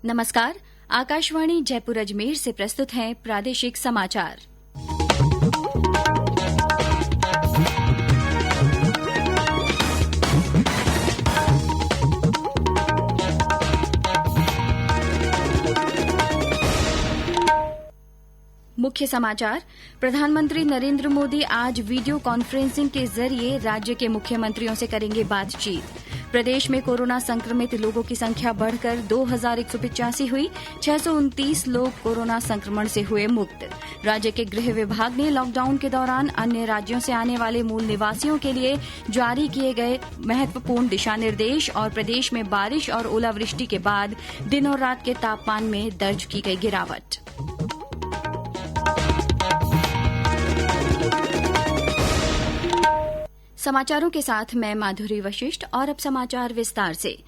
नमस्कार। आकाशवाणी जयपुर अजमेर से प्रस्तुत हैं प्रादेशिक समाचार। मुख्य समाचार। प्रधानमंत्री नरेंद्र मोदी आज वीडियो कॉन्फ्रेंसिंग के जरिए राज्य के मुख्यमंत्रियों से करेंगे बातचीत। प्रदेश में कोरोना संक्रमित लोगों की संख्या बढ़कर 2185 हुई। 629 लोग कोरोना संक्रमण से हुए मुक्त। राज्य के गृह विभाग ने लॉकडाउन के दौरान अन्य राज्यों से आने वाले मूल निवासियों के लिए जारी किए गए महत्वपूर्ण दिशा निर्देश और प्रदेश में बारिश और ओलावृष्टि के बाद दिन और रात के तापमान में दर्ज की गई गिरावट। समाचारों के साथ मैं माधुरी वशिष्ठ और अब समाचार विस्तार से।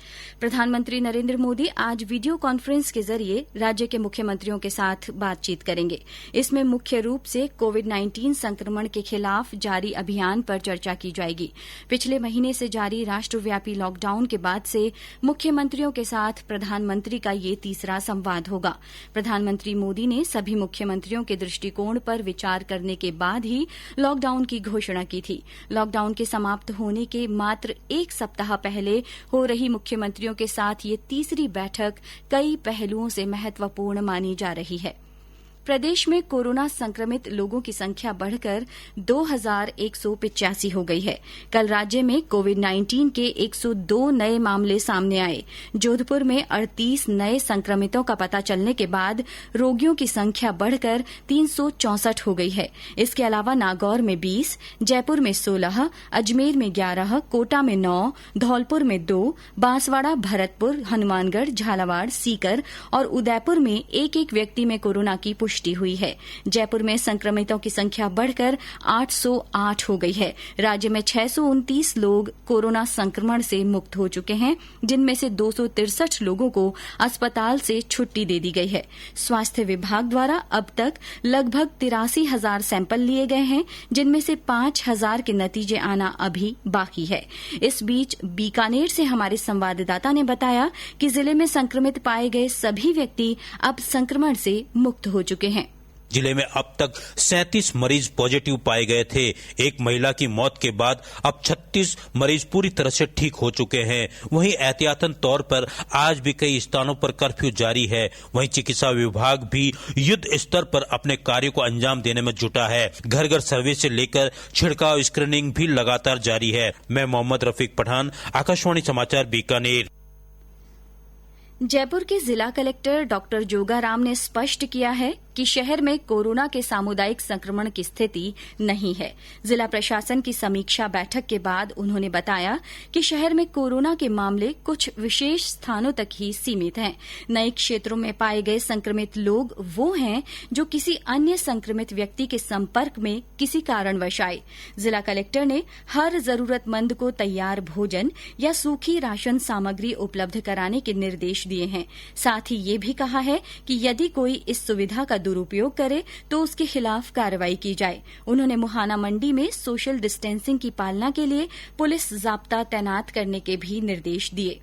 प्रधानमंत्री नरेंद्र मोदी आज वीडियो कॉन्फ्रेंस के जरिए राज्य के मुख्यमंत्रियों के साथ बातचीत करेंगे। इसमें मुख्य रूप से कोविड-19 संक्रमण के खिलाफ जारी अभियान पर चर्चा की जाएगी। पिछले महीने से जारी राष्ट्रव्यापी लॉकडाउन के बाद से मुख्यमंत्रियों के साथ प्रधानमंत्री का ये तीसरा संवाद होगा। प्रधानमंत्री मोदी ने सभी मुख्यमंत्रियों के दृष्टिकोण पर विचार करने के बाद ही लॉकडाउन की घोषणा की थी। लॉकडाउन के समाप्त होने के मात्र एक सप्ताह पहले हो रही मुख्यमंत्रियों के साथ ये तीसरी बैठक कई पहलुओं से महत्वपूर्ण मानी जा रही है। प्रदेश में कोरोना संक्रमित लोगों की संख्या बढ़कर 2185 हो गई है। कल राज्य में कोविड-19 के 102 नए मामले सामने आए। जोधपुर में 38 नए संक्रमितों का पता चलने के बाद रोगियों की संख्या बढ़कर 364 हो गई है। इसके अलावा नागौर में 20, जयपुर में 16, अजमेर में 11, कोटा में 9, धौलपुर में 2, बांसवाड़ा, भरतपुर, हनुमानगढ़, झालावाड़, सीकर और उदयपुर में एक एक व्यक्ति में कोरोना की पुष्टि हुई है। जयपुर में संक्रमितों की संख्या बढ़कर 808 हो गई है। राज्य में 629 लोग कोरोना संक्रमण से मुक्त हो चुके हैं, जिनमें से 263 लोगों को अस्पताल से छुट्टी दे दी गई है। स्वास्थ्य विभाग द्वारा अब तक लगभग 83,000 सैंपल लिए गए हैं, जिनमें से 5,000 के नतीजे आना अभी बाकी है। इस बीच बीकानेर से हमारे संवाददाता ने बताया कि जिले में संक्रमित पाए गए सभी व्यक्ति अब संक्रमण से मुक्त हो चुके हैं। जिले में अब तक 37 मरीज पॉजिटिव पाए गए थे। एक महिला की मौत के बाद अब 36 मरीज पूरी तरह से ठीक हो चुके हैं। वहीं एहतियातन तौर पर आज भी कई स्थानों पर कर्फ्यू जारी है। वहीं चिकित्सा विभाग भी युद्ध स्तर पर अपने कार्य को अंजाम देने में जुटा है। घर घर सर्वे से लेकर छिड़काव स्क्रीनिंग भी लगातार जारी है। मैं मोहम्मद रफीक पठान, आकाशवाणी समाचार, बीकानेर। जयपुर के जिला कलेक्टर डॉक्टर जोगाराम ने स्पष्ट किया है कि शहर में कोरोना के सामुदायिक संक्रमण की स्थिति नहीं है। जिला प्रशासन की समीक्षा बैठक के बाद उन्होंने बताया कि शहर में कोरोना के मामले कुछ विशेष स्थानों तक ही सीमित हैं। नए क्षेत्रों में पाए गए संक्रमित लोग वो हैं जो किसी अन्य संक्रमित व्यक्ति के संपर्क में किसी कारणवश आए। जिला कलेक्टर ने हर जरूरतमंद को तैयार भोजन या सूखी राशन सामग्री उपलब्ध कराने के निर्देश दिए हैं। साथ ही ये भी कहा है कि यदि कोई इस सुविधा का दुरुपयोग करे तो उसके खिलाफ कार्रवाई की जाए। उन्होंने मुहाना मंडी में सोशल डिस्टेंसिंग की पालना के लिए पुलिस जाब्ता तैनात करने के भी निर्देश दिए।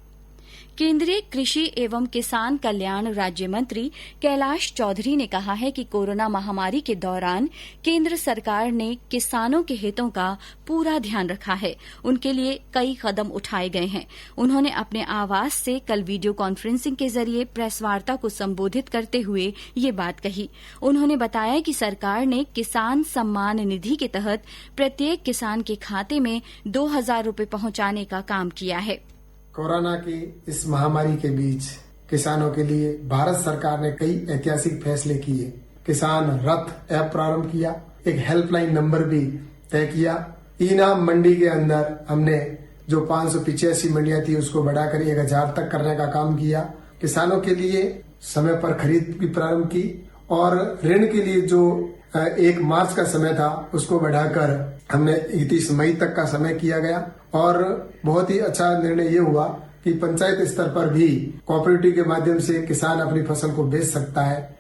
केंद्रीय कृषि एवं किसान कल्याण राज्य मंत्री कैलाश चौधरी ने कहा है कि कोरोना महामारी के दौरान केंद्र सरकार ने किसानों के हितों का पूरा ध्यान रखा है। उनके लिए कई कदम उठाए गए हैं। उन्होंने अपने आवास से कल वीडियो कॉन्फ्रेंसिंग के जरिए प्रेस वार्ता को संबोधित करते हुए ये बात कही। उन्होंने बताया कि सरकार ने किसान सम्मान निधि के तहत प्रत्येक किसान के खाते में 2,000 रूपये पहुंचाने का काम किया है। कोरोना की इस महामारी के बीच किसानों के लिए भारत सरकार ने कई ऐतिहासिक फैसले किए। किसान रथ ऐप प्रारंभ किया, एक हेल्पलाइन नंबर भी तय किया। ई-नाम मंडी के अंदर हमने जो 585 मंडियां थी उसको बढ़ाकर 1,000 तक करने का काम किया। किसानों के लिए समय पर खरीद भी प्रारंभ की और ऋण के लिए जो 1 मार्च का समय था उसको बढ़ाकर हमने 31 मई तक का समय किया गया। और बहुत ही अच्छा निर्णय ये हुआ कि पंचायत स्तर पर भी कोऑपरेटिव के माध्यम से किसान अपनी फसल को बेच सकता है।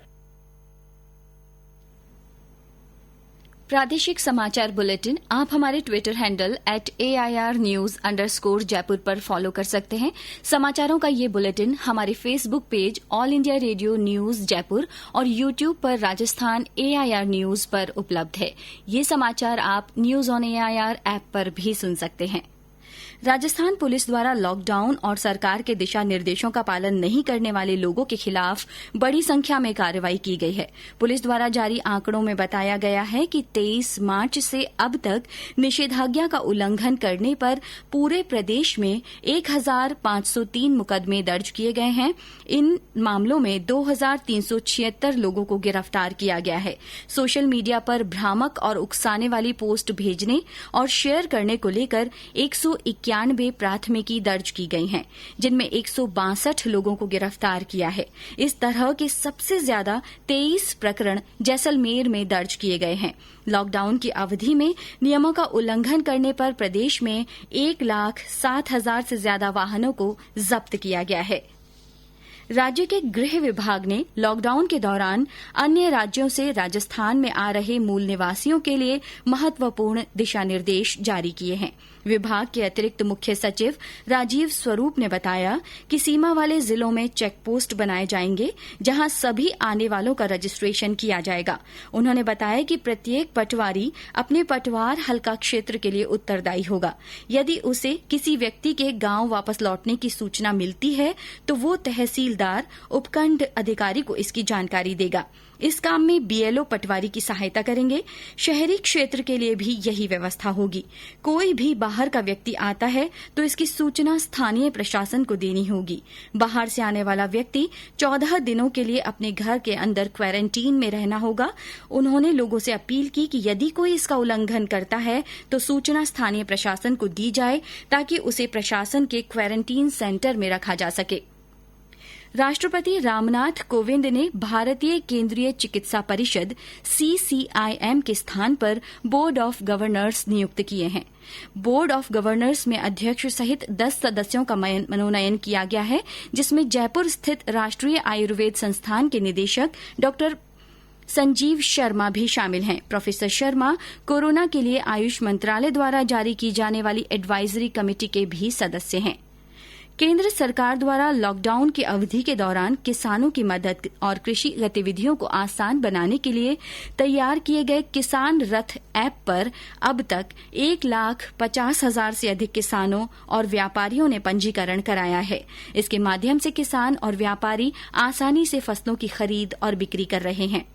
प्रादेशिक समाचार बुलेटिन आप हमारे ट्विटर हैंडल @AIRnews_ जयपुर पर फॉलो कर सकते हैं। समाचारों का ये बुलेटिन हमारे Facebook page all India radio news Jaipur और यूट्यूब पर राजस्थान AIR न्यूज पर उपलब्ध है। ये समाचार आप न्यूज ऑन AIR ऐप पर भी सुन सकते हैं। राजस्थान पुलिस द्वारा लॉकडाउन और सरकार के दिशा निर्देशों का पालन नहीं करने वाले लोगों के खिलाफ बड़ी संख्या में कार्रवाई की गई है। पुलिस द्वारा जारी आंकड़ों में बताया गया है कि 23 मार्च से अब तक निषेधाज्ञा का उल्लंघन करने पर पूरे प्रदेश में 1503 मुकदमे दर्ज किए गए हैं। इन मामलों में 2376 लोगों को गिरफ्तार किया गया है। सोशल मीडिया पर भ्रामक और उकसाने वाली पोस्ट भेजने और शेयर करने को लेकर 191 प्राथमिकी दर्ज की गई हैं, जिनमें 162 लोगों को गिरफ्तार किया है। इस तरह के सबसे ज्यादा 23 प्रकरण जैसलमेर में दर्ज किए गए हैं। लॉकडाउन की अवधि में नियमों का उल्लंघन करने पर प्रदेश में 1,07,000 से ज्यादा वाहनों को जब्त किया गया है। राज्य के गृह विभाग ने लॉकडाउन के दौरान अन्य राज्यों से राजस्थान में आ रहे मूल निवासियों के लिए महत्वपूर्ण दिशा निर्देश जारी किए हैं। विभाग के अतिरिक्त मुख्य सचिव राजीव स्वरूप ने बताया कि सीमा वाले जिलों में चेक पोस्ट बनाए जाएंगे, जहां सभी आने वालों का रजिस्ट्रेशन किया जाएगा। उन्होंने बताया कि प्रत्येक पटवारी अपने पटवार हल्का क्षेत्र के लिए उत्तरदायी होगा। यदि उसे किसी व्यक्ति के गांव वापस लौटने की सूचना मिलती है तो वो तहसीलदार उपखंड अधिकारी को इसकी जानकारी देगा। इस काम में BLO पटवारी की सहायता करेंगे। शहरी क्षेत्र के लिए भी यही व्यवस्था होगी। कोई भी बाहर का व्यक्ति आता है तो इसकी सूचना स्थानीय प्रशासन को देनी होगी। बाहर से आने वाला व्यक्ति 14 दिनों के लिए अपने घर के अंदर क्वारंटीन में रहना होगा। उन्होंने लोगों से अपील की कि यदि कोई इसका उल्लंघन करता है तो सूचना स्थानीय प्रशासन को दी जाए, ताकि उसे प्रशासन के क्वारंटीन सेंटर में रखा जा सके। राष्ट्रपति रामनाथ कोविंद ने भारतीय केंद्रीय चिकित्सा परिषद CCIM के स्थान पर बोर्ड ऑफ गवर्नर्स नियुक्त किए हैं। बोर्ड ऑफ गवर्नर्स में अध्यक्ष सहित 10 सदस्यों का मनोनयन किया गया है, जिसमें जयपुर स्थित राष्ट्रीय आयुर्वेद संस्थान के निदेशक डॉ संजीव शर्मा भी शामिल हैं। प्रोफेसर शर्मा कोरोना के लिए आयुष मंत्रालय द्वारा जारी की जाने वाली एडवाइजरी कमेटी के भी सदस्य हैं। केंद्र सरकार द्वारा लॉकडाउन की अवधि के दौरान किसानों की मदद और कृषि गतिविधियों को आसान बनाने के लिए तैयार किए गए किसान रथ ऐप पर अब तक 1,50,000 से अधिक किसानों और व्यापारियों ने पंजीकरण कराया है। इसके माध्यम से किसान और व्यापारी आसानी से फसलों की खरीद और बिक्री कर रहे हैं।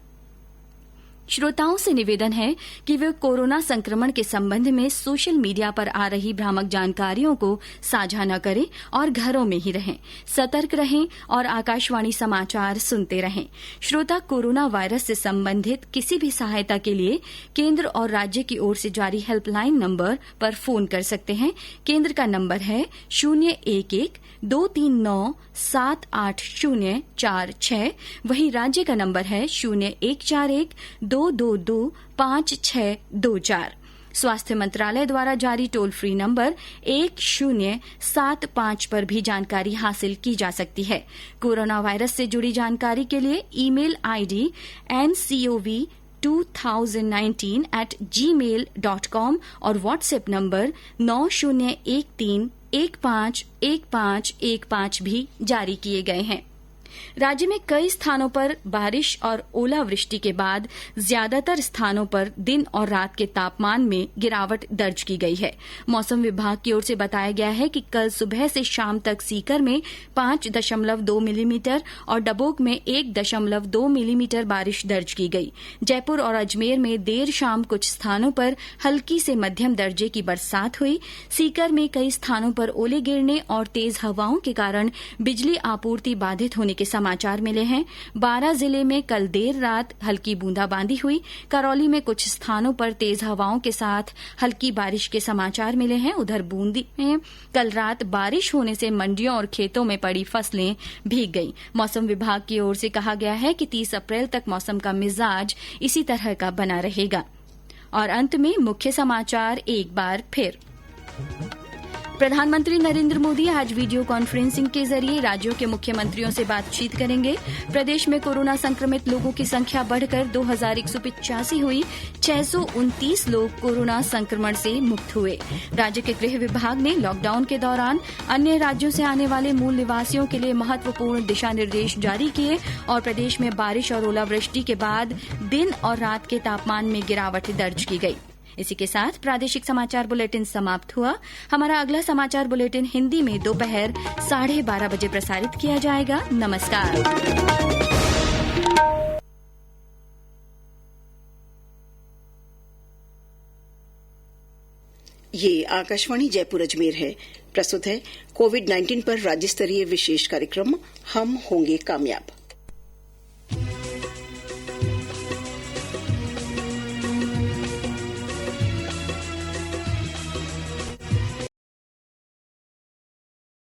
श्रोताओं से निवेदन है कि वे कोरोना संक्रमण के संबंध में सोशल मीडिया पर आ रही भ्रामक जानकारियों को साझा न करें और घरों में ही रहें। सतर्क रहें और आकाशवाणी समाचार सुनते रहें। श्रोता कोरोना वायरस से संबंधित किसी भी सहायता के लिए केंद्र और राज्य की ओर से जारी हेल्पलाइन नंबर पर फोन कर सकते हैं। केंद्र का नंबर है 011-239-78046। वहीं राज्य का नंबर है 0141-222-5624। स्वास्थ्य मंत्रालय द्वारा जारी टोल फ्री नंबर 1075 पर भी जानकारी हासिल की जा सकती है। कोरोना वायरस से जुड़ी जानकारी के लिए ईमेल ID ncov2019@gmail.com और व्हाट्सएप नंबर 9013151515 भी जारी किए गए हैं। राज्य में कई स्थानों पर बारिश और ओलावृष्टि के बाद ज्यादातर स्थानों पर दिन और रात के तापमान में गिरावट दर्ज की गई है। मौसम विभाग की ओर से बताया गया है कि कल सुबह से शाम तक सीकर में 5.2 मिलीमीटर और डबोक में 1.2 मिलीमीटर बारिश दर्ज की गई। जयपुर और अजमेर में देर शाम कुछ स्थानों पर हल्की से मध्यम दर्जे की बरसात हुई। सीकर में कई स्थानों पर ओले गिरने और तेज हवाओं के कारण बिजली आपूर्ति बाधित होने के समाचार मिले हैं। 12 जिले में कल देर रात हल्की बूंदाबांदी हुई। करौली में कुछ स्थानों पर तेज हवाओं के साथ हल्की बारिश के समाचार मिले हैं। उधर बूंदी में कल रात बारिश होने से मंडियों और खेतों में पड़ी फसलें भीग गईं। मौसम विभाग की ओर से कहा गया है कि 30 अप्रैल तक मौसम का मिजाज इसी तरह का बना रहेगा। और अंत में मुख्य समाचार एक बार फिर। प्रधानमंत्री नरेंद्र मोदी आज वीडियो कॉन्फ्रेंसिंग के जरिए राज्यों के मुख्यमंत्रियों से बातचीत करेंगे। प्रदेश में कोरोना संक्रमित लोगों की संख्या बढ़कर 2185 हुई। 629 लोग कोरोना संक्रमण से मुक्त हुए। राज्य के गृह विभाग ने लॉकडाउन के दौरान अन्य राज्यों से आने वाले मूल निवासियों के लिए महत्वपूर्ण दिशा निर्देश जारी किए और प्रदेश में बारिश और ओलावृष्टि के बाद दिन और रात के तापमान में गिरावट दर्ज की गई। इसी के साथ प्रादेशिक समाचार बुलेटिन समाप्त हुआ। हमारा अगला समाचार बुलेटिन हिंदी में दोपहर 12:30 बजे प्रसारित किया जाएगा। नमस्कार। ये आकाशवाणी जयपुर अजमेर है। प्रस्तुत है कोविड-19 पर राज्य स्तरीय विशेष कार्यक्रम हम होंगे कामयाब।